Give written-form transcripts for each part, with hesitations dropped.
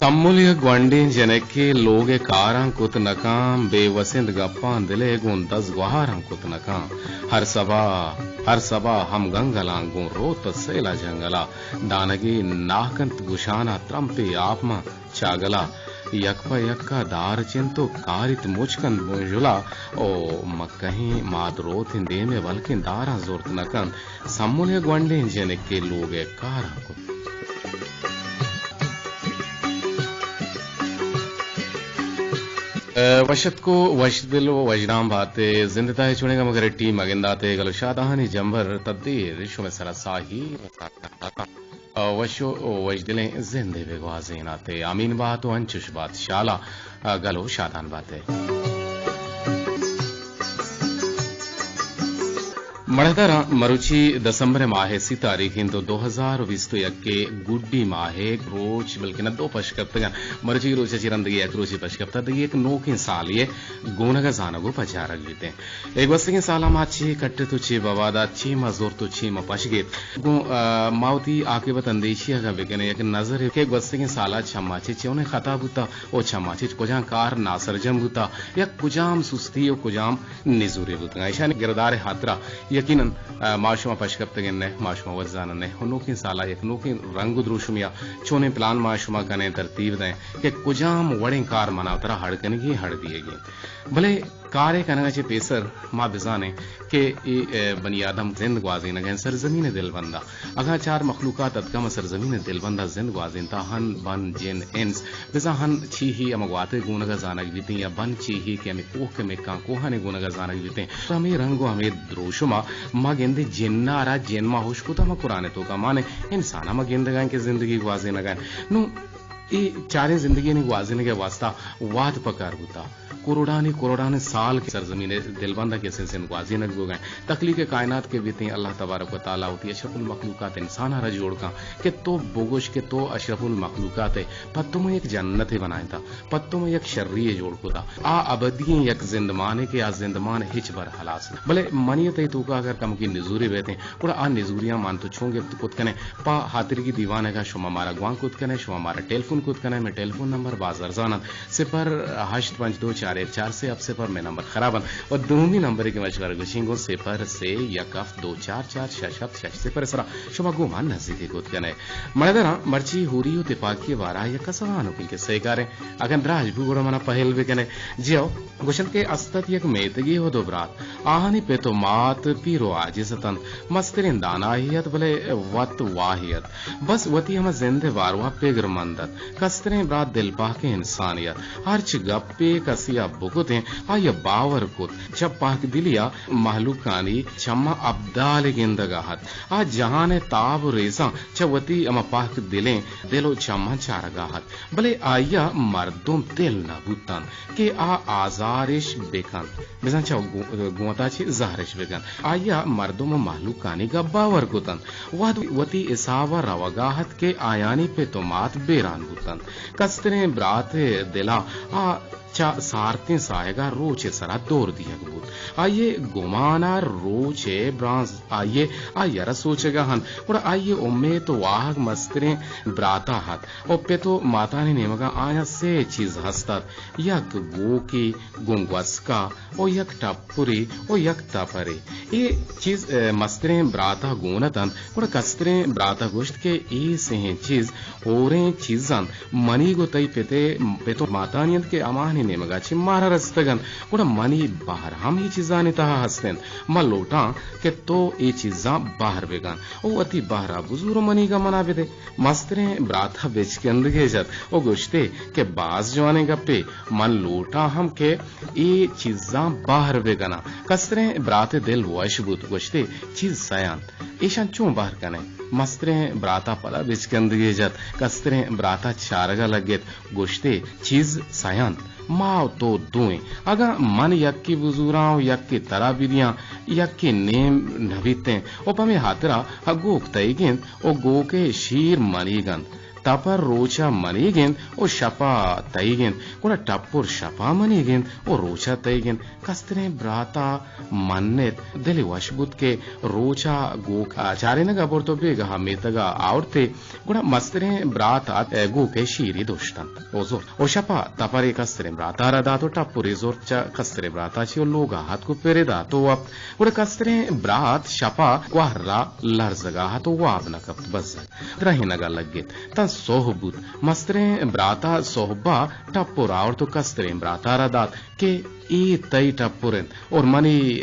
Sammuliga gwandin jeneke loge karan kut nakam बेवसिंद गप्पां दिले गुन दस गुहारं कुत नकां हर सबा हम गंगलांगुं रोत सेला जंगला दानगी नाकंत गुशाना त्रंपे आपमा चागला यकपा यक्का दार चिंतो कारित मुचकन बुंजुला ओ मकहीं मादरोत हिंदे में बल्कि Dara जोरत नकन सम्मुलिया gwandin jeneke loge karan कुत वशत को वशदिल व वजनाम बाते जिंदता है चुनेगा मगर टीम अगिंदाते गलो शादाहानी जंबर तब्दीर रिशो में सरसाही वशो वजदिलें जिंदे बेगवाजीनाते आमीन बात व अंचुश बात शाला गलो शादान बाते मड़हदारा मरुची दसंबर माहे सी तारीख इंदो 2021 के गुड्डी माहे रोज बल्कि न दो पशकप्तगन मरुची रोज चिरंदगी एक रोजी पशकप्ता दगी एक नोके साल ये गोनगा जानगो पचारग जीते एक वस्ते के साला माची कट्टे तुची बवादा ची मजदूर तुची म पशगेत गो मावती आकेबत अंदेशिया का बेकने एक नजर के वस्ते के साला छमाची चोने खता बुता ओ छमाची कुजां कार नासरजम बुता या कुजाम सुस्ती ओ कुजाम निजुरी बुता ईशान गिरदार हात्रा यकीनन माशुमा पशकप्तगन माशुमा वजान ने हुनोकी साला एक नोकी रंग द्रुशुमिया चोने प्लान माशुमा कने तरतीब दें कि कुजाम वड़े कार मनावतरा हड़कनगी हड़ दिएगी भले कार्य कनगाचे पेसर मा बिजाने के बनी आदम जिंद ग्वाजीन अगेन सरजमीन दिलबंदा अगा चार मखलूकात अदकम सरजमीन दिलबंदा जिंद ग्वाजीन ता हन बन जिन इंस बिजा हन छी ही अमगवाते गुनगा जानक बीते या बन छी ही के में कोह के में का कोहने गुनगा जानक बीते हमें रंगो हमें द्रोशुमा मगेंदे जिन्नारा जन्मा होश को तम कुराने तो का माने इंसान मगेंदगा के जिंदगी ग्वाजीन अगेन नु ई चारे जिंदगी ने ग्वाजीन के वास्ता वाद पकार होता कोरोड़ाने साल की सरजमीन दिलबंदा के सिलसिले ग्वाजी नग गए तकलीफ कायनात के बीते अल्लाह तबारक व तआला होती अशरफुल मखलूकात इंसान हरा जोड़ का कि तो बोगोश के तो अशरफुल मखलूकात पत्तों में एक जन्नत बनाया था पत्तों में एक शर्री जोड़ को था आ अबदी एक जिंदमाने के आ जिंदमान हिच बर हलास भले मनियत तो का अगर कम की निजूरी बेते पूरा आ निजूरियां मान तो छोंगे कुत कने पा हातिर की दीवाने का शुमा मारा ग्वां कुत कने शुमा मारा टेलीफोन कुत कने में टेलीफोन नंबर बाजार जानत 08524 से अब से पर में नंबर खराबन और दोमी नंबर के मशवर गुशिंगो से पर से यकफ 244 से पर सरा शुमा गुमान नजदीक कुत कने मरदरा मर्ची हुरियो तिपाकी वारा या कसवानो के सेकारे अगन राज भूगोड़ मना पहल भी कने जियो गुशन के अस्तात यक मेतगी हो दोबरात आहानी पे तो मात पीरो आजिजतन मस्तरिन दानाहियत भले वत वाहियत बस वती हम जिंदे वारवा पेगर मंदत कस्तरे ब्रात दिल पाह के इंसानियत हर्च गप्पे कसिया बुकुते आय बावर कुत जब पाक दिलिया महलूकानी चम्मा अब्दाल गिंदगाहत आ जहाने ताब रेसा चवती अम पाक दिले दिलो चम्मा चारगाहत भले आया मर्दुम दिल नबुतन के आ आजारिश बेकन बिजन चाव गुंता छी जहरिश बेकन आया मर्दुम महलूकानी का बावर कुतन वती इसावा रवगाहत के आयानी पे तो मात बेरान बुतन कस्तरे ब्रात दिला आ चा सारते सायगा रोचे सरा दौर दिया गुबूत आइए गुमाना रोचे ब्रांस आइए आयरा सोचेगा हन और आइए उम्मे तो वाहक मस्तरे ब्राता हाथ और पे तो माता ने नेमगा आया से चीज हस्तत यक गो की गुंगवस्का और यक टपुरी और यक तपरे ये चीज मस्तरे ब्राता गोनतन और कस्तरे ब्राता गोश्त के ए से चीज ओरे चीजन मनी गो तई पे तो मातानियत के अमानी नेमगा ची मारा रस्तगन और मनी बाहर हम ही चीजाने तहा हस्तेन म लोटा के तो ये चीजा बाहर बेगन ओ अति बाहरा बुजुर्ग मनी का मना बेदे मस्तरे ब्राथा बेच के अंदगे जत ओ गोश्ते के बाज जवाने गप्पे मन लोटा हम के ये चीजा बाहर बेगना कस्तरे ब्राते दिल वशबूत गोश्ते चीज सयान ईशान चूं बाहर कने मस्तरे ब्राता पला बेच के अंदगे जत कस्तरे ब्राता चारगा लगेत गोश्ते चीज सयान माव तो दुए अगर मन यक की बुजुराव यक की तराबिदियां यक की नेम नबीते ओ पमे हातरा गोक तईगिन ओ गो के शीर मनीगन tapar rocha manigin o shapa taigin guna tappur shapa manigin o rocha taigin kastre brata mannet deli washbut ke rocha goka charinaga borto bega hametaga aurte guna mastre brata goke shiri dostan ozor o shapa tapare kastre brata rada to tappur zorcha kastre brata chi o loga hat ko pereda to ap guna kastre brat shapa quahra larzaga hat o wabna kap bas rahinaga lagget tan sohbut mastre brata sohba tappur aurto kastre brata radat ke e tai tappuren or mani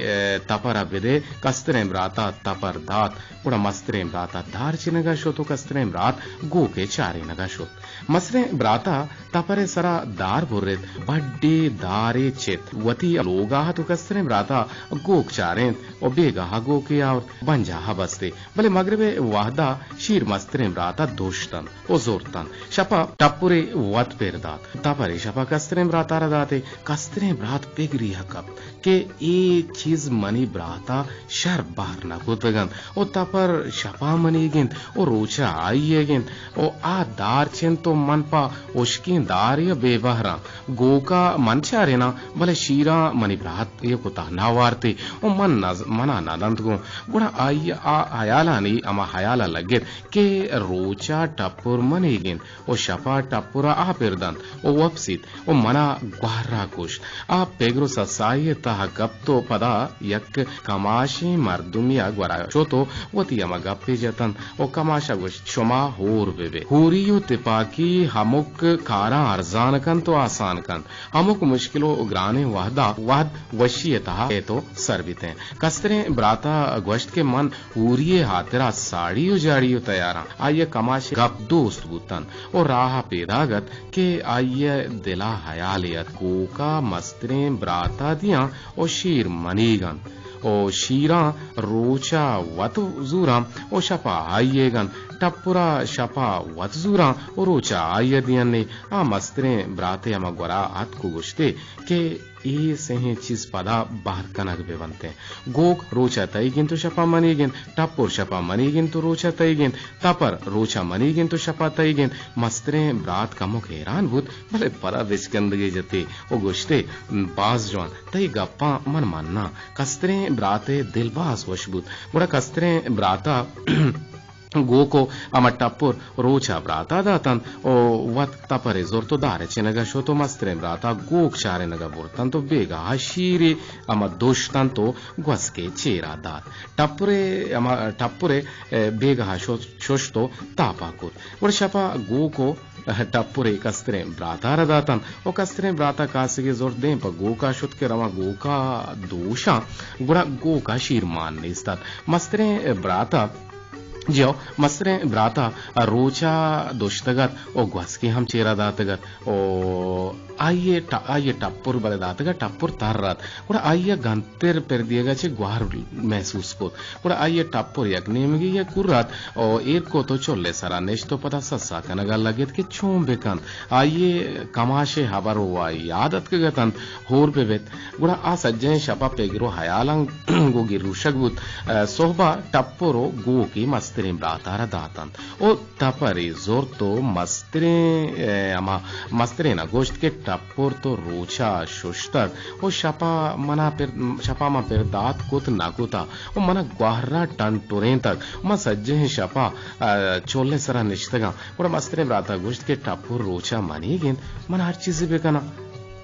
tapara bede kastre brata tapar dat guna mastre brata dar chinaga shoto kastre brat goke charinaga shot mastre brata tapare sara dar burret badde dare chet wati loga to kastre brata gok charen obega goke aur banja habaste bale magrebe wahda shir mastre brata doshtan ozortan shapa tappure wat perdat tapare shapa kastre brata radate kastre brat pegri hakap ke e cheez mani brata shar bahar na kutgan o tapar shapa manigin o rocha aiyegin o a dar chen to manpa oshkin darya bebahra goka mancharena bale shira mani brat ye kuta nawarte o mana nadantgo guna ayya hayalani ama hayala laget ke rocha tappur manigin o shapa tappura a perdan o wapsit o mana gwara kush a pegro sasaye ta gapto pada yak kamashi mardumiya gwara choto wati ama gappe jatan o kamasha gosh shoma hor bebe huriyo tipaki hamuk kara arzan kan to आसान kan hamuk mushkilo ugrane wahda wad वशीयता है तो सर्वित हैं कस्तरे ब्राता गोश्त के मन हूरिये हाथरा साड़ी उजाड़ी तैयारा आइए कमाश गप दोस्त गुतन और राह पेदागत के आइए दिला हयालियत कोका मस्तरे ब्राता दिया और शीर मनीगन o shira rocha watu zura o shapa ayegan tappura shapa watu zura o rocha ayediyanne a mastre brate ama gora at ko goshte ke e sehe cheez pada bahar kanag bevante gok rocha taigin to shapa manigin tappur shapa manigin to rocha taigin tapar rocha manigin to shapa taigin mastre brat kamok heran bud bale para viskandage jate o goshte baz jon tai gappa man manna kastre brate dilbas washbut bura kastre brata goko ama tappur rocha brata datan o wat tapare zorto dare chenaga shoto mastre brata gok chare naga burtan to bega hashiri ama doshtan to gwaske chera dat tappure bega shoshto tapakur urshapa goko tappure kastre brata radatan o kastre brata kasige zor dem pa goka shot ke rama goka dosha gura goka shirman nistat mastre brata जो मसरे ब्राता रोचा दोस्तगत ओ ग्वास्की हम चेरा दातगत ओ आइए टप्पुर बले दातगत टप्पुर ताररात कुड़ा आइए गंतेर पर दिएगा चे ग्वार महसूस को कुड़ा आइए टप्पुर यकने में ये कुरात ओ एक को तो चोले सरा नेश तो पता सस्सा कनगा लगेत के चों बेकन आइए कमाशे हबारो वाई आदत के गतन होर पे बेत कुड़ा आ सज्जन शपा पेगिरो हयालंग गो गिरुशक बुत सोहबा टप्पुरो गो की mastre bratara datan o tapari zorto mastre na gosht ke tappor to rocha shushtar o shapa ma per dat kot nakuta o mana gwahra tan turentak ma sajje shapa cholle sara nishtaga ora mastre brata gosht ke tappor rocha manigin mana har chiz bekana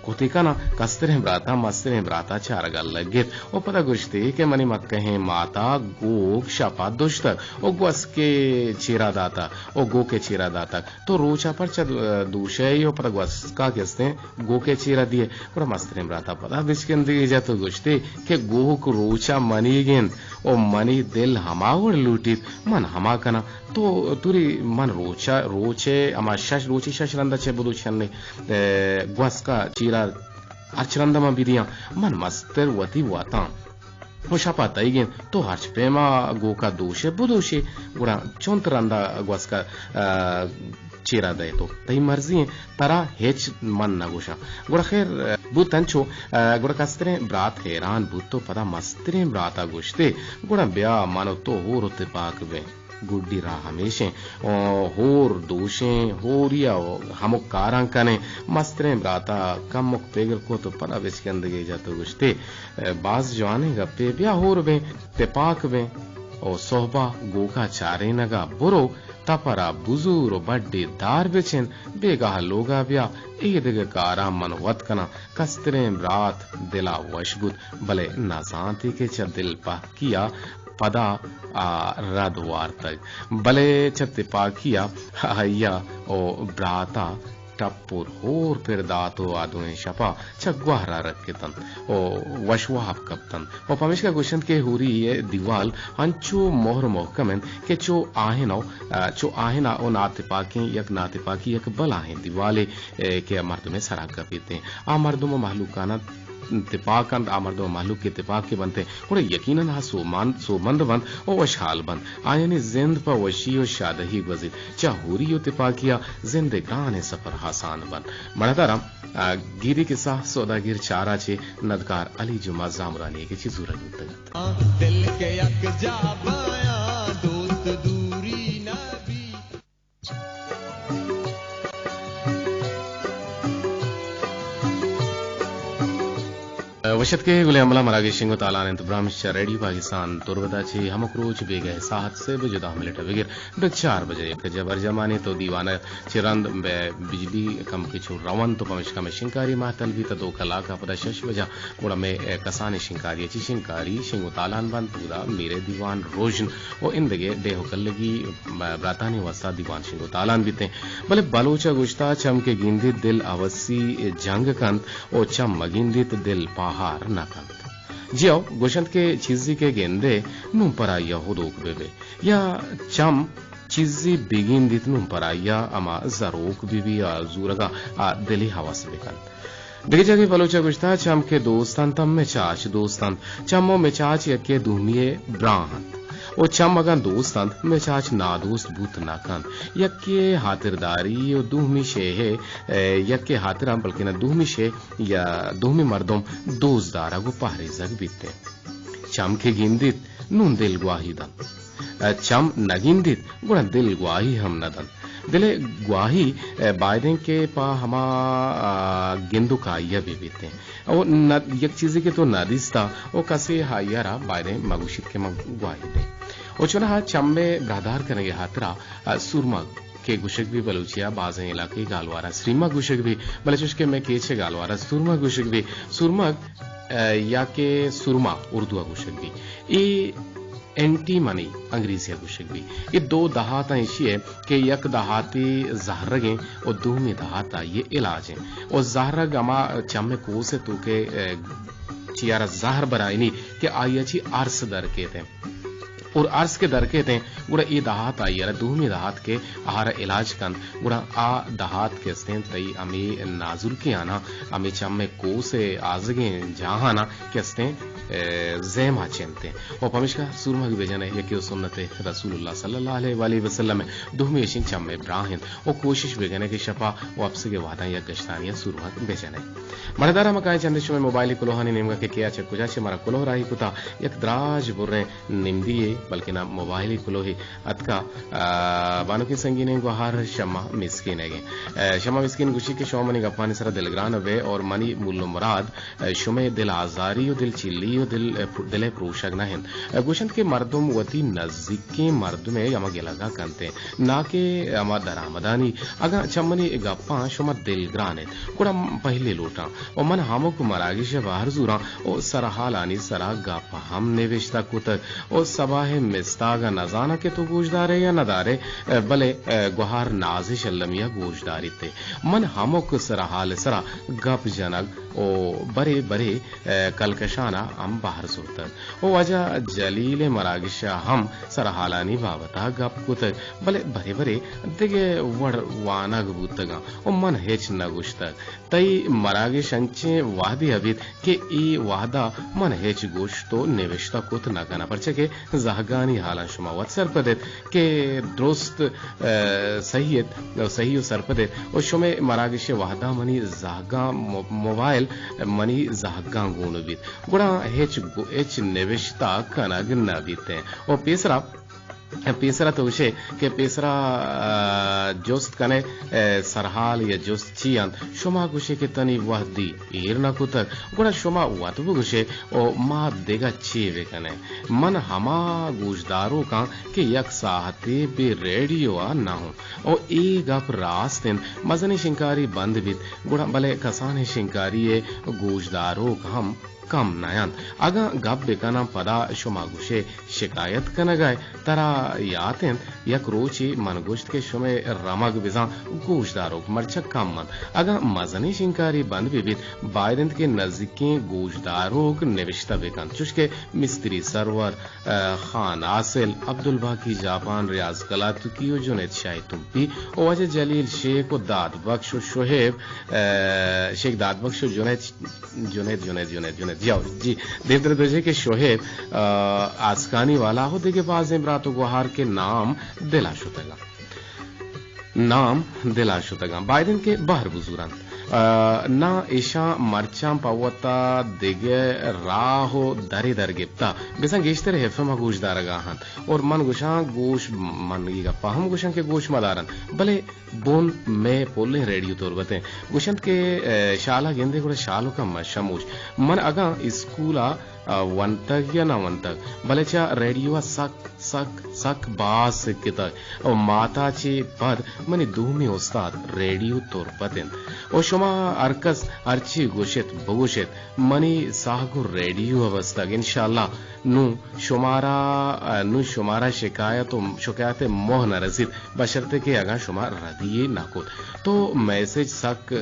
कोतिकाना कस्tere ब्राता मस्tere ब्राता चारगल लगेत ओ पता गुश्ते के money मत कहे माता gawk शपा दुष्ट ओ ग्वस के चीरा दाता ओ गो के चीरा दाता तो रोचा पर चद दूशे यो पता ग्वस का कहते गो के चीरा दिए पर मस्tere ब्राता पता बिस्किन दिए जा तो गुश्ते के गो को रोचा मनीगिन ओ मनी दिल हमावर लूटित मन हमा कना तो तुरी मन रोचे अमा रोची शशरंदा चे बुदु छन्ने ग्वस का चीरा archiranda ma bidiyan man master wati watan hoshapa taigin to harch prema goka doshe budoshe gura chontranda gwaska chera de to tai marzi tara hech man nagosha gura khair butancho gura kastre brat heran butto pada mastre brata goshte gura bya mano to horote pakbe गुड्डी रा हमेशे होर दोषें होरिया हमक कारांकने मस्तरे ब्राता कम मुक pager को तो परा विच के अंदर जातो गुश्ते बाज जवाने गप्पे ब्या होर बे तेपाक बे ओ सोहबा गोका चारे नगा बुरो तपरा बुजूर बड्डे दार बेचेन बेगाह लोगा ब्या ईदग कारा मन वत कना कस्तरे रात दिला वशबुत भले नाजांती के च दिल पा किया पदा रदवार तक भले छत्ते पा किया हया ओ ब्राता टप्पुर होर फिर दातो आदुएं शपा छगवाहरा रखेतन ओ वशवाहब कप्तन ओ पमिशका गुशन के हुरी ये दीवाल हंचो मोहर मोहकमन के चो आहेना ओ नातिपाकी यक बल आहे दीवाले के मर्द में सरा कपीते आ मर्दों महलूकाना तिपाकन आमर्दो मालूक के तिपाक के बनते और यकीनन हा सोमंद बंद और वशहाल बंद आयने जिंद पर वशी और शादही गजिद चाहूरी और तिपाकिया जिंदगान सफर हासान बंद मणदाराम गिरी के साथ सौदागिर चारा छे नदकार अली जुमा जामरानी के चिजूरा दिल के यक जाबाया दोस्त दूरी नबी वशत के गुले अमला मरागी शिंगो तालान इंतब्राम रेडियो पाकिस्तान तुरबता छे हमक रोज बेगे 7 से बजे 10 मिनट बगैर 4 बजे एक जबर जमाने तो दीवाना चिरंद बिजली कम के छो रवन तो पमिशका में शिंकारी मातल भी तो 2 कलाक अपदा 6 बजा गुड़ा में कसाने शिंकारी ची शिंकारी शिंगो तालान बन पूरा मेरे दीवान रोशन वो इंदगे देहो कल्लगी ब्रातानी वस्ता दीवान शिंगो तालान बीते भले बलोचा गुश्ता चम के गिंदित दिल अवसी जंग कंत ओ चम मगिंदित दिल पहाड़ नकंत जियो गुशंत के चीजी के गेंदे नुम परा यहूदोक बेबे या चम चीजी बिगिन दित नुम परा या अमा जरोक बीबी जूरगा दिली हवस बेकंत दिगे जगे बलोचा गुश्ता चम के दोस्तान तम में चाच दोस्तान चमो में चाच यके दुमिये ब्राहंत ओ चम अगन दोस्तान में चाच नादोस्त भूत नाकन यके हातिरदारी ओ दुहमी शे है यके हातिराम बल्कि ना दुहमी शे या दुहमी मर्दों दोस्तदारा गो पहरे जग बीते चम के गिंदित नून दिल ग्वाही दन चम नगिंदित गुण दिल ग्वाही हम नदन दिले ग्वाही बायदें के पा हमा गिंदु काया भी बीते और एक चीज के तो नदिस्ता ओ कसे हायरा बायदें मगुशित के ग्वाही दे ओ चुना चम्बे ब्रादार करने हातरा सुरमा के गुशक भी बलूचिया बाजे इलाके गालवारा श्रीमा गुशक भी बलचुश के मैं केचे गालवारा सुरमा गुशक भी सुरमा या के सुरमा उर्दू गुशक भी ये एंटी मनी अंग्रेजी गुशक भी ये 2 दहाता ऐसी है कि यक दहाती जहरगे और दूमी दहाता ये इलाज है और जहरग अमा चम्मे को से तो के चियारा जहर बराइनी कि आयची अर्स दर के थे और अर्स के दर के थे गुड़ा ये दहात आई यार दूमी दहात के आहार इलाज कन गुड़ा आ दहात के स्तें तई अमी नाजुल के आना अमी चम्मे को से आजगे जहाना के स्तें ज़ेमा चेंते और पमिशका सुरमा की बेजने यके सुन्नते रसूलुल्लाह सल्लल्लाहु अलैहि वसल्लम दुहमी शिंग चम्मे ब्राहिन और कोशिश बेगने के शपा वापस के वादा या गश्तानिया सुरमा बेजने मरदारा मकाय चंदेश में मोबाइल कुलोहानी नेमगा के किया छ कुजा छ मारा कुलो राही कुता एक द्राज बुर्रे निमदिए बल्कि ना मोबाइल कुलो ही अतका बानो की संगीने गुहार शमा मिस्किन है शमा मिस्किन गुशी के शोमनी गपानी सरा दिलग्रान वे और मनी मुल्लो मुराद शुमे दिल आजारी दिल चिल्ली दिले प्रोशक नहिन गुशन के मर्दों वती नजदीकी मर्द में यमा गेलगा कंते ना के अमा दरामदानी अगर चमनी गप्पा शुमा दिल ग्राने कुड़ा पहले लोटा और मन हमो को मरागिश बाहर जुरा और सरहालानी सरा गप्पा हम नेवेशता कुतक और सबाहे मिस्तागा नजाना के तो गोशदारे या नदारे भले गुहार नाजिश अल्लमिया गोशदारी थे मन हमो को सरहाल सरा गप जनक ओ बरे बरे कलकशाना हम बाहर सुरतन ओ वजह जलील मरागिशा हम सरहालानी बाबता गप कुतक भले बरे बरे दिगे वड़ वाना गबूतगा ओ मन हेच नगुश्तक तई मरागिश अंचे वादी अबित के ई वादा मन हेच गोश तो निविष्टा कुत न गना परचे के जहगानी हालन शुमा वत सरपदेत के दोस्त सही सरपदेत ओ शुमे मरागिश वादा मनी जहगा मोबाइल मनी जहगा गोनुबित गुड़ा हेच निविष्टा कनग नबीते ओ पेसरा पेसरा तो उसे के पेसरा जोस्त कने सरहाल या जोस्त चियान शोमा गुशे के तनी वहदी ईरना कुतर गुड़ा शोमा वातबु गुशे ओ मा देगा चीवे कने मन हमा गुजदारों का के यक साहते बे रेडियो आ ना हो ओ ए गप रास्तेन मजनी शिंकारी बंद बित गुड़ा भले कसाने शिंकारी गुजदारों का हम कम नयन अगा गप बेकाना पदा शुमा गुशे शिकायत कन गए तरा यातें यक रोची मनगुश्त के शुमे रमग बिजा गोशदारों मरचक कम मन अगा मजनी शिंकारी बंद बिबित बायदंत के नजदीकी गोशदारों निविश्ता बेकन चुशके मिस्त्री सरवर खान आसिल अब्दुल बाकी जापान रियाज कला तुकियो जुनेद शाही तुम्पी ओवज जलील शेख दाद बख्श शोहेब शेख दाद बख्श जुनेद जुनेद जुनेद जुनेद जुनेद जाओ जी देवदर दर्जे के शोहेब आसकानी वाला हो देखे पास इमरातो गुहार के नाम दिला शुतगा बाइडन के बाहर बुजुर्ग ना ईशा मरचा पवता दिगे राहो दरे दर गिप्ता बिसा गेश्तर हेफमा गोश दारगाहन और मन गुशा गोश मन गिगा पहम गुशा के गोश मदारन भले बोन में पोले रेडियो तोरबते गुशंत के शाला गेंदे गुड़ा शालो का मशमूश मन अगा स्कूला वन तक या ना वन तक भले चा रेडियो सक सक सक बास किता और माता चे पद मनी दूमी उस्ताद रेडियो तोरपतेन और शुमा अरकस अर्ची गोशित बगोशित मनी साहगु रेडियो अवस्था इंशाल्लाह नु शुमारा शिकायत मोह न रसीद बशर्ते के अगा शुमार रदिये नाकुत तो मैसेज सक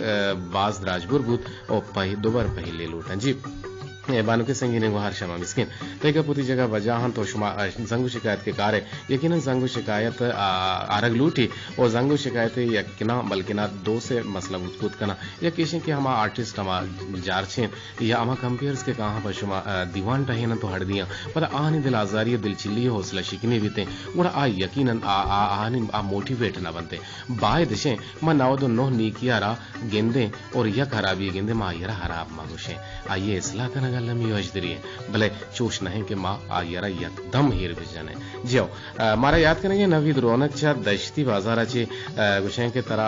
बाज राजपुर गुत और दोबार पहले लूटन जी बानु के संगी ने गुहार शमा मिस्किन तेगा पुती जगह वजाहन तो शुमा जंगु शिकायत के कार्य यकीनन जंगु शिकायत आरग लूटी और जंगु शिकायत यकीना बल्कि ना दो से मसला उत्कुत कना या किसी के हमा आर्टिस्ट हमा जारछेन या हमा कंपेयर्स के कहां पर शुमा दीवान टहेन तो हट दिया पता आनी दिल आजारी दिल चिल्ली हौसला शिकने बीते उड़ा आ यकीनन आनी आ मोटिवेट ना बनते बाय दिशे म नावदो नोह नीकियारा गेंदे और या खराबी गेंदे मा यरा हराब मागुशे आइए इसला कना लमी योजदरिए भले चोश नहीं कि माँ आयरा एकदम हेर बिजने जियो मारा याद करेंगे नवीद रौनक चा दश्ती बाजार चे गुशें के तरा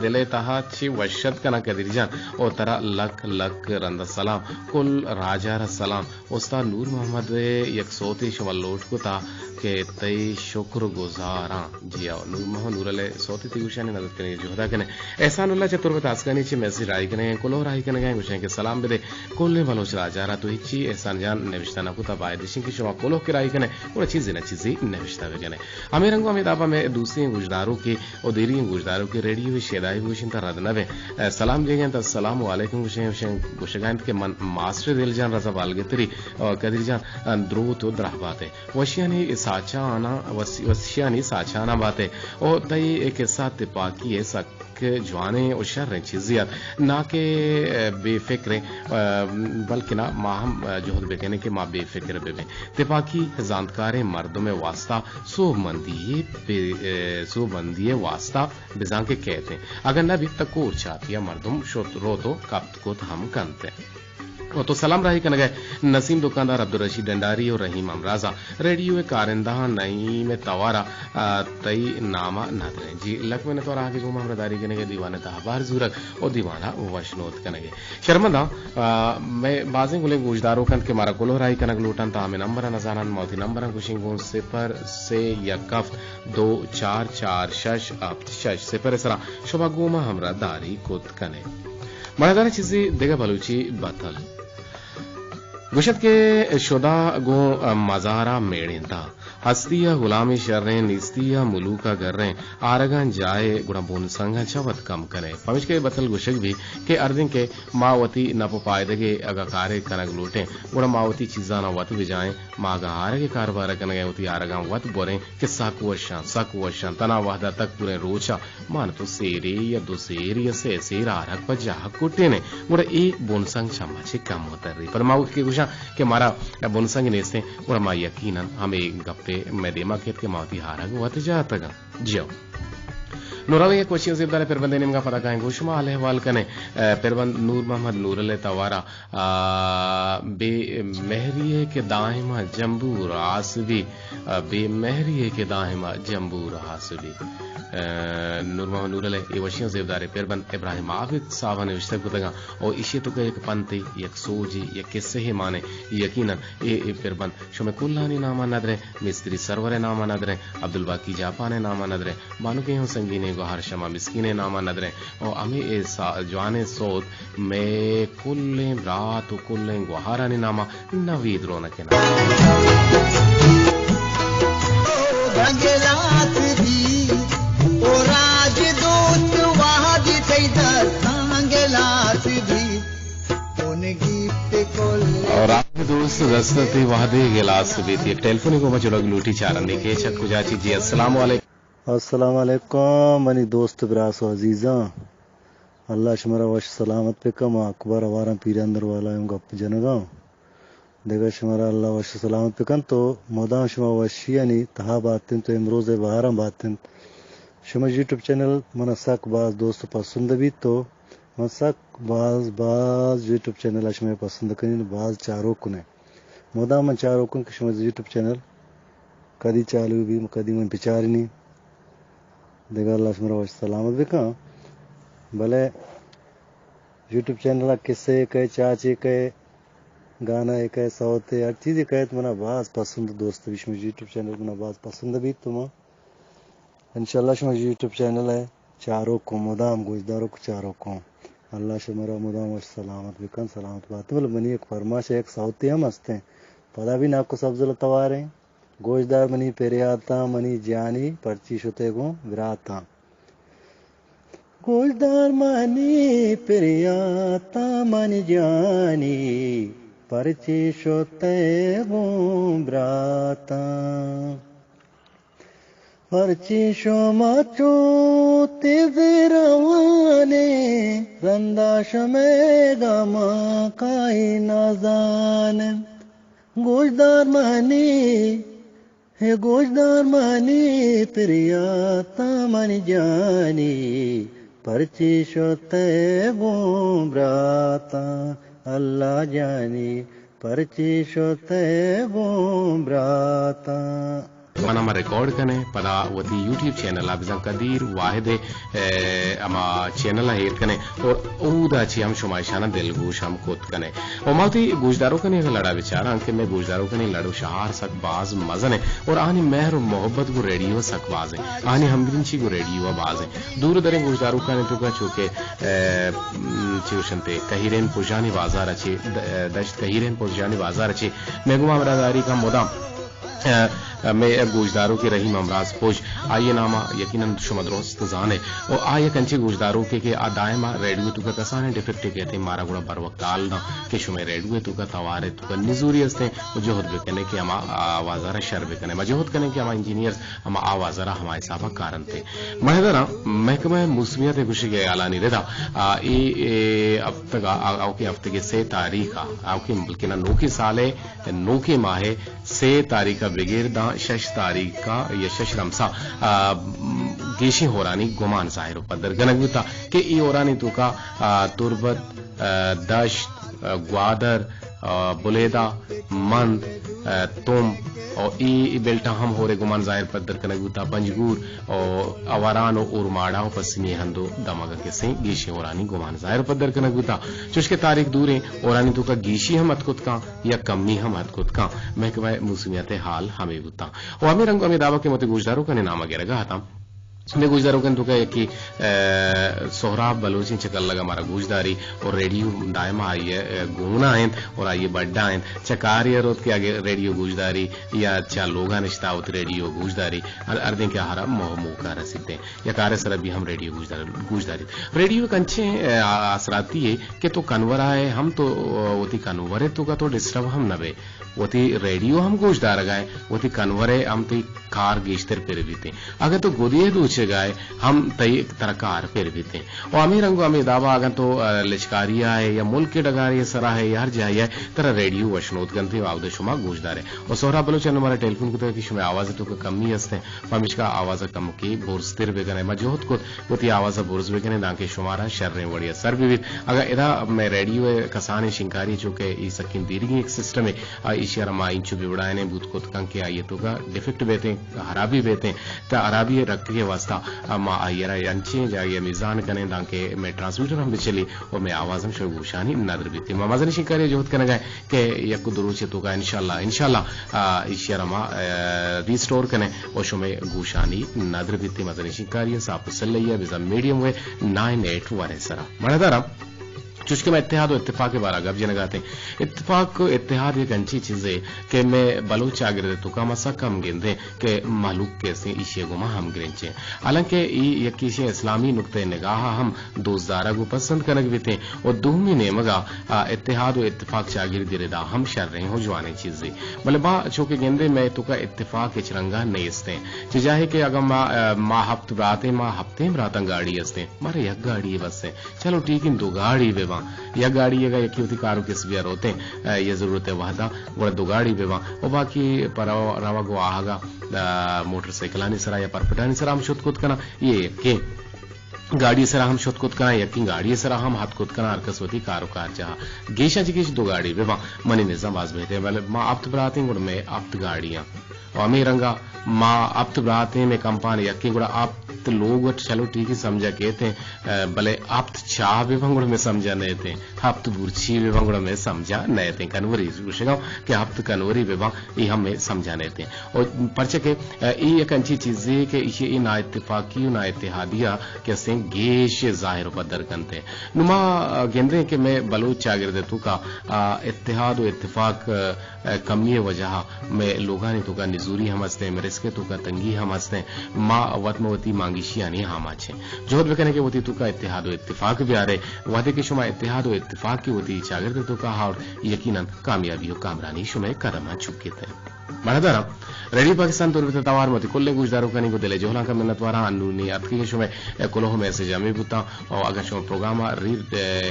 दिले तहा ची वशत कना कदर जान और तरा लक लक रंद सलाम कुल राजा सलाम उस्ताद नूर मोहम्मद यक सोती शवल लोट को ता के तई शुक्र गुजारा जिया नूर मोहम्मद नूरले सोती ती गुशें नजर कने जोहदा कने एहसानुल्लाह चतुर्वत आसकानी चे मैसेज राई कने कुलो राई कने गए गुशें के सलाम बेदे कोल्ले बलोच राजा तो हिची एहसान जान नेविश्ता ना कुता बाय दिशिं की शमा कोलो किराई कने और चीज नेविश्ता वेगने हमें रंगो हमें दाबा में दूसरे गुजदारों के और देरी गुजदारों के रेडियो शेदाई गुशिन ता रदनवे सलाम जेगन ता अस्सलाम वालेकुम गुशगान के मन मास्टर दिल जान रजा वालगतरी और कदर जान द्रो तो द्राहबाते वशियानी साचाना बातें और तई एक साथ पाकी है सक जवाने और शर चीजियात ना के बेफिक्र बल्कि ना माहम जोहद बेकने के माँ बेफिक्र बेबे तिपाकी जानकारे मर्दों में वास्ता सो बंदी वास्ता बिजा के कहते अगर न भी तकोर चातिया मर्दुम रो तो कब को हम कंते तो सलाम राही कन गए नसीम दुकानदार अब्दुल रशीद डंडारी और रहीम अमराजा रेडियो कारिंदा नई में तवारा तई नामा नादरे जी लक में तो आगे घुमा हमरादारी कने के दीवाने तहबार जुरक और दीवाना वशनोत कने के शर्मदा मैं बाजे गुले गुजदारों कन के मारा कोलो राही कनक लूटन ता हमें नंबर नजारन मौती नंबर कुशिंगो 0 से यकफ 2 4 4 6 6 0 सरा शोभा गुमा हमरादारी कोत कने मरादारी चीज़ी देगा बलूची बतल गुशत के शुदा गो मजारा मेड़िंदा हस्तिया गुलामी शर्रें निस्तिया मुलूका गर्रें आरगन जाए गुणा बोन संग चवत कम करे पविश के बतल गुशक भी के अर्दिन के मावती नप पायदगे अगा कार्य कनक लूटे गुणा मावती चीजा न वत बिजाए मागा हार के कारबार कनगे होती आरगा वत बोरे के साकुवशां तना वहदा तक पूरे रोचा मान तो सेरे या दो सेर या से सेर आरक पर जा कुटे ने गुणा एक बोन संग क्षमा से कम होता रही पर माउ के गुशा के मारा बोन संग ने से गुणा मा यकीनन हमें गप्पे मैं देमा खेत के मावती हारा वत जाता जियो नूरावे एक वशियो जिब्दार पेरबंदे निमगा पता काएं गोशमा आले हवाल कने पेरबंद नूर मोहम्मद नूरले तवारा बे महरिये के दाहिमा जंबूर आसबी बे महरिये के दाहिमा जंबूर आसबी नूर मोहम्मद नूरले ए वशियो जिब्दार पेरबंद इब्राहिम आबिद साहब ने विश्व गुदगा और इशे तो एक पंते एक सोजी एक किस्से ही माने यकीनन ए पेरबंद शुमे कुल्लानी नामा नदरे मिस्त्री सरवरे नामा नदरे अब्दुल बाकी जापाने नामा नदरे बानु के हो संगीने गोहर शमा मिस्कीने नामा नदरे और अमी ए जवाने सोद में कुल्ले रात कुल्ले गोहारानी नामा नवीद रोनक के नाम रंगलात भी ओ राज दोस्त वाद तैदर रंगलात भी उन गीत कोल और आप दोस्त दस्तती वादे गिलास भी थी टेलीफोन को मचलो लूटी चारंदी के चक कुजाची जी अस्सलाम वालेकुम अस्सलाम वालेकुम मनी दोस्त ब्रास अजीजा अल्लाह शमरा वश सलामत पे कम अकबर वारा पीर अंदर वाला गप जनगा देगा शमरा अल्लाह वश सलामत पे कन तो मोदा शमा वशियानी तहा बातिन तो इमरोज बहारा बातिन शमा यूट्यूब चैनल मनसक बाज दोस्त पसंद भी तो मनसक बाज यूट्यूब चैनल शमा पसंद कनी बाज चारों कुने मोदा मन चारों कुन शमा यूट्यूब चैनल कदी चालू भी कदी मन बिचारनी देगा अल्लाह शमरा वश सलामत भी का भले यूट्यूब चैनल किस्से कहे चाचे कहे गाना एक है सौते हर चीज़ कहे तो मना बाज पसंद दोस्त विश में यूट्यूब चैनल मना बाज पसंद भी तुम इंशाल्लाह शमा यूट्यूब चैनल है चारों को मुदाम गुजदारों को चारों को अल्लाह शमरा मुदाम और सलामत बिकन सलामत बात मतलब मनी एक फरमाश एक सौते हम हंसते पता भी ना आपको सब्जल तवार है गोजदार मनी पेरे आता मनी जानी पर्ची शुते गो विराता गोजदार मनी पेरे आता मनी जानी पर्ची शुते गो विराता पर्ची शो माचो तेजे रवाने रंदा शमे गमा काई नाजान गोजदार मनी हे गोजदार मनी प्रिया तामन जानी पर्ची शोते ब्राता अल्लाह जानी पर्ची शोते ब्राता वनामा रिकॉर्ड कने पदा वती यूट्यूब चैनल अबिजा कदीर वाहिदे अमा चैनल हेर कने और ओदा ची हम शुमाइशाना दिलगोश हम कोत कने और माती गुजदारों कने लड़ा विचार अंके में गुजदारों कने लड़ो शहार सक बाज मजने और आनी मेहर और मोहब्बत को रेडियो सक बाज है आनी हमरिंची को रेडियो बाज है दूर दरे गुजदारों कने तो का चुके चिवशंते कहिरेन पुजानी बाजार अच्छे दश्त कहिरेन पुजानी बाजार अच्छे मेगुमा मरादारी का मोदाम मैं गोजदारों के रहीम अमराज पोज आइए नामा यकीनन शुमद्रोस्त जाने और आइए कंचे गोजदारों के दायमा रेडियो तुका कसाने डिफेक्ट कहते मारा गुड़ा बर वक्त आलना के शुमे रेडियो तुका तवारे तुका निजूरी हस्ते जोहद बेकने के अमा आवाजारा शर बेकने मजोहद करने के अमा इंजीनियर्स अमा आवाजारा हमारे साफा कारण थे महदरा महकमा मौसमियत गुशी के आलानी रेदा ए अब तक आओके हफ्ते के 6 तारीख आओके मुल्क ना 9 के साले 9 के माहे 6 तारीख बगैर दा 6 तारीख का या 6 रमसा गेशी होरानी गुमान जाहिर पदर गनगुता के ई होरानी तो का तुरबत दश्त ग्वादर बुलेदा मंद तुम और ई बेल्टा हम हो रे गुमान जाहिर पदर कनगुता पंजगूर और अवारान और उर्माड़ाओं पसनी हंदो दमागा के से गेशी होरानी गुमान जाहिर पदर कनगुता चुशके तारीख दूरे ओरानी तो का गेशी हम अतकुत का या कमी हम अतकुत का महकमा मौसमियत हाल हमें गुता और हमें रंग हमें दावा के मत गुजदारों का नाम वगैरह था मैं गुजदारों के तो कि सोहराब बलोची चकल लगा हमारा गुजदारी और रेडियो दायमा आई है गुना है और आइए बड्डा है चकार या रोत के आगे रेडियो गुजदारी या चा लोगा निश्तावत रेडियो गुजदारी अर्दे के हरा मोहमूका रसीते या कार्य सर भी हम रेडियो गुजदारी रेडियो कंचे असराती है कि तो कन्वरा है हम तो वोती कन्वरे तो का तो डिस्टर्ब हम नबे वोती रेडियो हम गुजदार गए वोती कन्वरे हम तो कार गेस्तर पर भी थे अगर तो गोदिए दो गाय हम तई तरकार फिर भी थे और अमी रंगो अमी दावा अगर तो लिचकारिया है या मुल्क के डगारिया सरा है यार जाए तरह रेडियो वशनोत गंते वावदे शुमा गूजदार है और सोहरा बलोचन हमारा टेलीफोन को तो कि शुमे आवाज तो कमी हस्ते फमिश का आवाज कम की बोर्स्तिर बेगने मजोहत को होती आवाज बोर्स बेगने दाके शुमारा शर्रे वड़िया सर भी अगर इदा मैं रेडियो कसाने शिंकारी चुके ई सकिन दीरी एक सिस्टम है ईशिया रमा इंचु बिवड़ाने बूथ को कंके आइए तो का डिफेक्ट बेते हराबी बेते त अराबी रखिए वास्ता मा आयरा यांचे जाए मीजान कने दाके मैं ट्रांसमीटर हम चली और मैं आवाज हम शो गुशानी नदर बीती ममाजन शिकारी जोहत करने गए के यक दुरुचे तो का इंशाल्लाह ईशिया रमा रिस्टोर कने और शो में गुशानी नदर बीती मजन शिकारी साप सल्लैया बिजा मीडियम वे 981 सरा मणदारा चुस्के में इत्तेहाद और इत्तेफाक के बारे गप जनगाते इत्तेफाक इत्तेहाद एक अच्छी चीज है कि मैं बलोच आगे तो का मसा कम गिंदे के मालूक कैसे इशिया गुमा हम गिरचे हालांकि ये यकीशे इस्लामी नुक्ते निगाह हम दोस्तदारा को पसंद करने भी थे और दूमी ने मगा इत्तेहाद और इत्तेफाक चागिर दिरेदा हम शर रहे हो जवाने चीजें मतलब बा चौके गेंदे में तो का इत्तेफाक चरंगा नहीं इसते चाहे कि अगर माँ हफ्त राते माँ हफ्ते में रात गाड़ी हंसते मारे एक गाड़ी बस है चलो ठीक इन दो गाड़ी बेवा या गाड़ी ये एक होती कारों के सबियार होते ये जरूरत है वहदा वो दो गाड़ी बेवा और बाकी पर रवा गो आहागा मोटरसाइकिल सरा या परपटानी सरा हम शुद्ध खुद करना ये के गाड़ी सरा हम शोध कुत करा यकी गाड़ी सरा हम हाथ कुत करा अरकसवती कारोकार जहा गेशा जिकेश दो गाड़ी बेवा मनी निजाम बाज बेहते मतलब माँ आप्त बराते गुड़ में आप्त गाड़ियां और अमी रंगा माँ आप्त बराते में कंपानी यकी गुड़ा आप्त लोग चलो ठीक ही समझा कहते भले आप्त चाह विभंगुड़ में समझा नहीं थे आप्त बुर्ची विभंगुड़ में समझा नहीं थे कन्वरी पूछेगा कि आप्त कन्वरी विभंग ये हमें समझा नहीं थे और पर्चे के ये एक अच्छी चीज है कि ये ना इत्तेफाकी ना इत्तेहादिया कैसे गेश जाहिर बदर करते नुमा गेंदे के मैं बलोच चागिर तू का इत्तेहाद और इत्तेफाक कमी वजह में लोगा ने तो का निजूरी हम हंसते मेरे इसके तो का तंगी हम हंसते माँ वतमवती मांगिशिया नहीं हम अच्छे जोहत भी कहने के होती तो का इत्तेहाद और इत्तेफाक भी आ रहे वादे के शुमा इत्तेहाद और इत्तेफाक की होती चागिर तो का और यकीनन कामयाबी और कामरानी शुमे कदम चुके थे मणदारा रेडियो पाकिस्तान तौर पर तवार मत कुल्ले गुजदारों कनी को दिले जोहला का मिन्नत वारा अन्नूनी अतकी के शुमे कोलोह में से जमे बुता और अगर शुमा प्रोग्राम री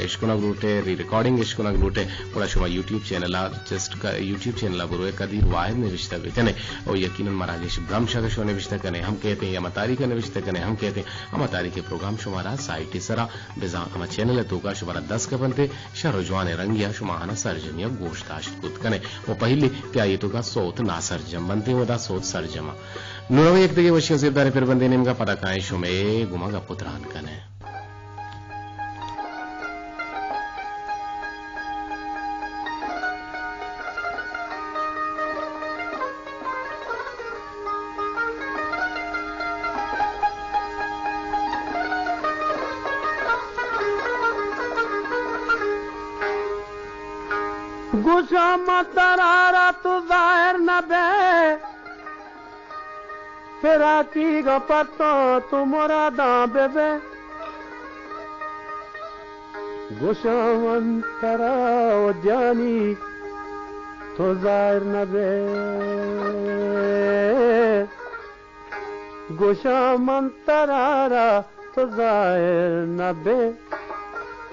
इश्कुना ग्रूटे री रिकॉर्डिंग इश्कुना ग्रूटे बड़ा शुमा यूट्यूब चैनल जस्ट का यूट्यूब चैनल बुरो कदीर वाहिद ने विश्ता कने और यकीनन मरागेश ब्रह्मशा का शो ने विश्ता कने हम कहते हैं या मतारी का ने विश्ता कने हम कहते हैं हम तारी के प्रोग्राम शुमारा साइट सरा बिजा हम चैनल है तो का शुमारा 10 का बनते शरजवान रंगिया शुमाहाना सरजमिया गोश्ताश कुत कने वो पहले क्या ये तो का सोत ना सरजम बनते वदा सोत सरजमा नुरवे एक दिगे वशियों से दारे फिर बंदे नेम का पता काए शुमे गुमा का पुत्रान कने गुस्सा मत दरारा तू जाहिर न बे फिर की गपतो तुमरा दाबे बे गुस्सा मंतरा ओ जानी तो जाहिर न बे गुस्सा मंतरा तो जाहिर न बे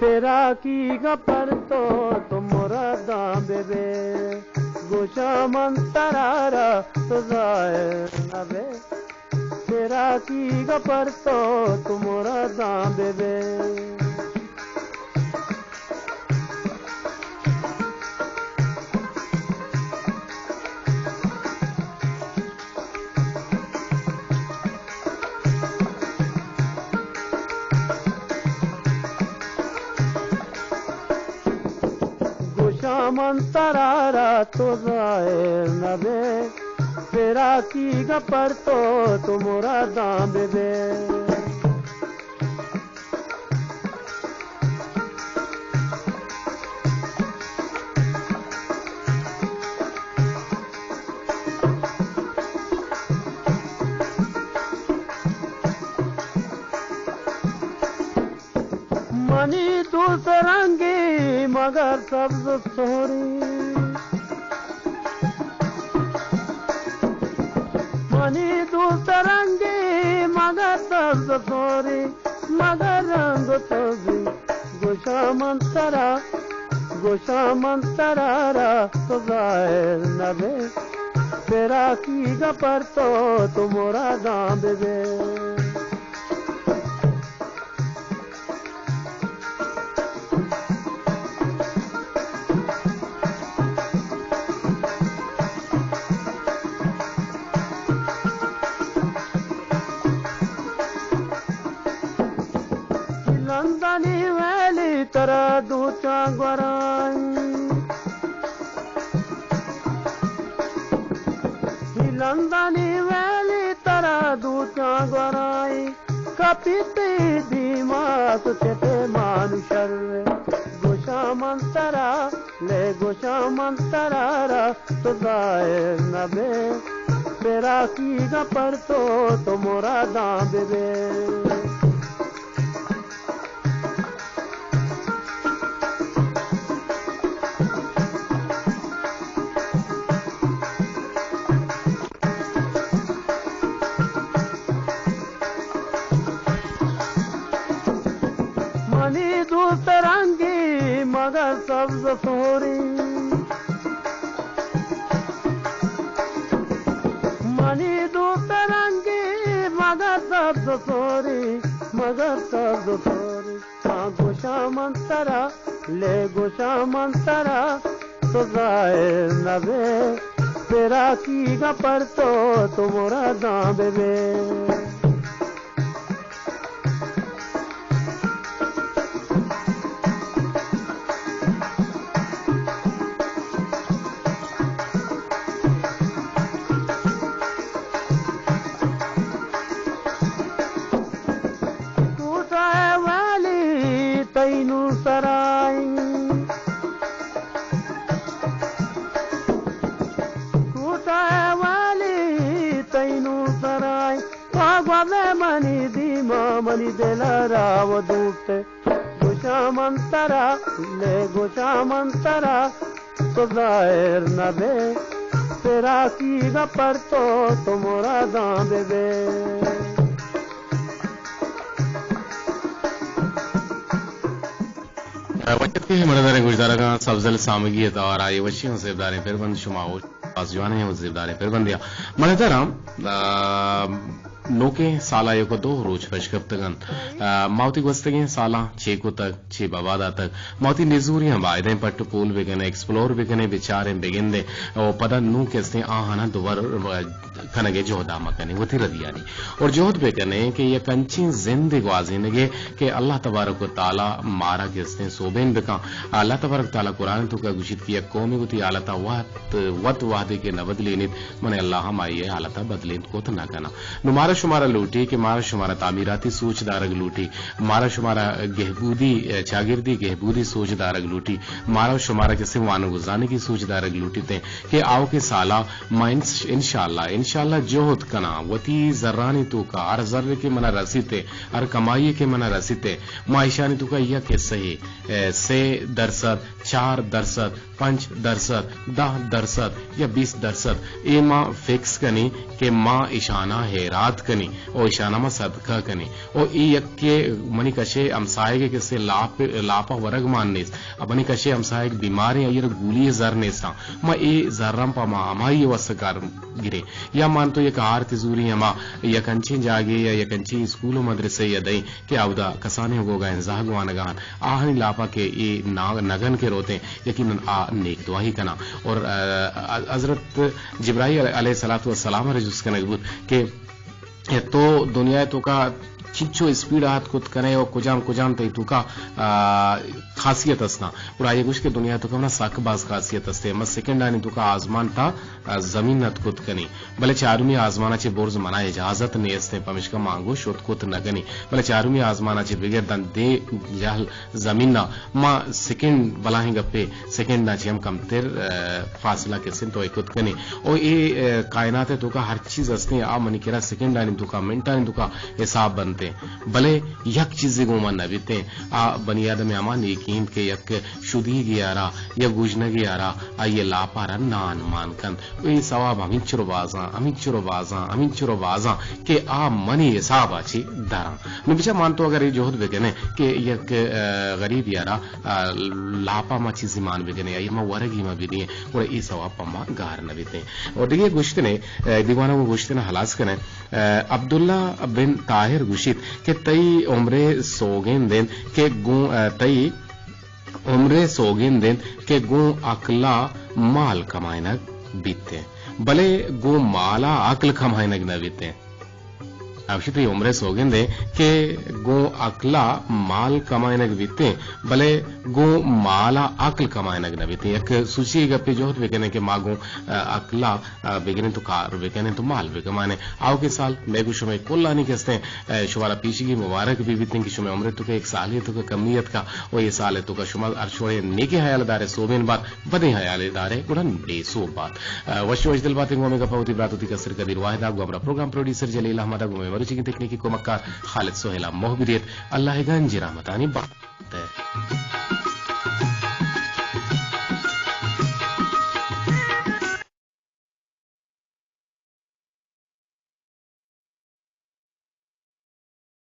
तेरा की गपर तो तुमरा दाबे बे गुशा मंतरारा तो जाहिर न बे तेरा की गपर तो तुमरा दाबे बे मंतरारा तो जाहिर न बे तेरा की गपर तो तुमरा दाबे बे मनी दूसरंगी मगर सब्ज सोरी मनी दूसरंगी मगर सब्ज सोरी मगर रंग तोगी गोशा मंतरा तो जाहिर नबे तेरा की गपर तो तुमरा दाम दे लंदनी वैली तरह दूचा गोराई लंदनी वैली तरह दूचा गोराई कपिते दिमाग चेते मानुषर गोशा मंतरा तो जाहिर नबे तेरा की गपर तो तुमरा दाम दे मनी दूसरंगी मगर सब्ज सोरी मनी दूसरंगी मगर सब्ज सोरी हाँ गोशा मंतरा तो जाहिर नबे तेरा की गपर तो तुमरा दाम दे तैनू सराई टूटाए वाली तैनू सराई पागवे मनी दीमा मनी देला राव दूते गोशा मंतरा तो जाहिर नबे तेरा की गपर तो तुमरा दाम दे वक्त के मरदार गुजरागा सब्जल सामगियत और आये वशियों से दारे फिर बंद शुमाओ आजवाने हैं जिरदारे फिर बंदिया मरदारा नोके साला यो को दो रोज फशकफ्तगन मावती गस्तगे साला छे को तक छे बवादा तक मावती निजूरियां बायदे पट्ट पूल बिगने एक्सप्लोर बिगने बिचारे बिगिंदे ओ पदा नू केस्ते आहना दुवर कनगे जोहदा मकने वो रदियानी और जोहद बिगने कि ये कंची जिंदगी वाजिनगे कि अल्लाह तबारक व तआला मारा केस्ते सोबेन बिका अल्लाह तबारक तआला कुरान तो का गुशित किया कौमी गुती आलता वत वादे के नबदलेनित मने अल्लाह माये आलता बदलेन को ना कना नुमारा शुमारा लूटी कि मारा शुमारा तामीराती सोचदारग लूटी मारा शुमारा गहबूदी चागिर्दी गहबूदी सोचदारग लूटी मारा शुमारा के सिवान गुजाने की सोचदारग लूटी थे कि आओ के साला माइंस इंशाल्लाह जोहद कना वती जर्रानी तू का अर जर्रे के मना रसीते अर कमाई के मना रसीते माइशानी तू का यह के सही से दरसद 4% 5% 10% या 20% ए माँ फिक्स कनी के माँ इशाना है रात कनी और इशाना में सदका कनी और ई यक्के मनी कशे अमसाएगे किसे लापा वर्ग माननेस अपनी कशे अमसाएग बीमारी अयर गुली जर नेसा माँ ए जर्रम पा माँ हमारी वसकार गिरे या मान तो ये कहार तिजूरी हमा या कंची जागे या कंची स्कूलों मदरसे या दई के आवदा कसाने होगा इंजागवान गान आहनी लापा के ए नगन के रोते यकीनन आ नेक दुआ ही कना और हजरत जिब्राइल अलैहिस्सलातु वस्सलाम रजुस के नगबूत के तो दुनिया तो का चिंचो स्पीड हाथ खुद करे और कुजाम तई तुका खासियत असना और आये गुश के दुनिया तो कमना साकबाज खासियत असते मस सेकंड आनी तुका आजमान ता जमीन नत खुद कनी भले चारुमी आजमानाचे बोर्ज मना इजाजत ने असते पमिशका मांगो शोत खुद नगनी भले चारुमी आजमानाचे बिगर दन दे जहल जमीन ना मा सेकंड बलाही गप्पे सेकंड ना हम कम तेर फासला के सिन तो खुद कनी और ये कायनात तो का हर चीज असते आ मनी केरा सेकंड आनी तुका मिनट आनी तुका हिसाब बनता बीते भले यक चीज गोमा न बीते आ बनियादम अमान यकीन के यक शुदी गियारा या गुजन गियारा आ ये लापारा नान मानकन ये सवाब अमिन चुरो बाजा के आ मनी हिसाब आची दारा नु बिचा मानतो अगर ये जोहद बेगने के यक गरीब यारा लापा मा चीज मान बेगने ये मा वरगी मा बिदिए और ये सवाब पम्मा गार न बीते और देखिए गुश्त ने दीवाना वो गुश्त ने हलास कने अब्दुल्ला बिन ताहिर गुशित के तई उम्रे सोगेन दिन के गु तई उम्रे सोगेन दिन के गु अकला माल कमाइनक बीते भले गो माला अकल कमाइनक न बीते आवश्यक उम्रे सोगेन दे के गो अकला माल कमाइनक बीते भले गो माला अकल कमाइनक न बीते एक सूची गप्पे जोहत बेकने के मागो अकला बेगने तो कार बेकने तो माल बेकमाने आओ के साल मैं कुछ समय कोल्लानी कहते हैं शुमारा पीछे की मुबारक भी बीते कि शुमे उम्र तो का एक साल है तो का कमियत का वो ये साल है तो का शुमार अर्शोड़े नेके हयालदार है सोबेन बार बदे हयालदार है उड़न बेसो बात वश दिल बातें गो में गपावती बातोती का सिर कदीर वाहिदा गो हमरा प्रोग्राम प्रोड्यूसर जलील अहमद गो में मरुचि की तकनीकी को मक्कार खालिद सोहेला मोहबिरियत अल्लाह गंज रहमतानी बात है।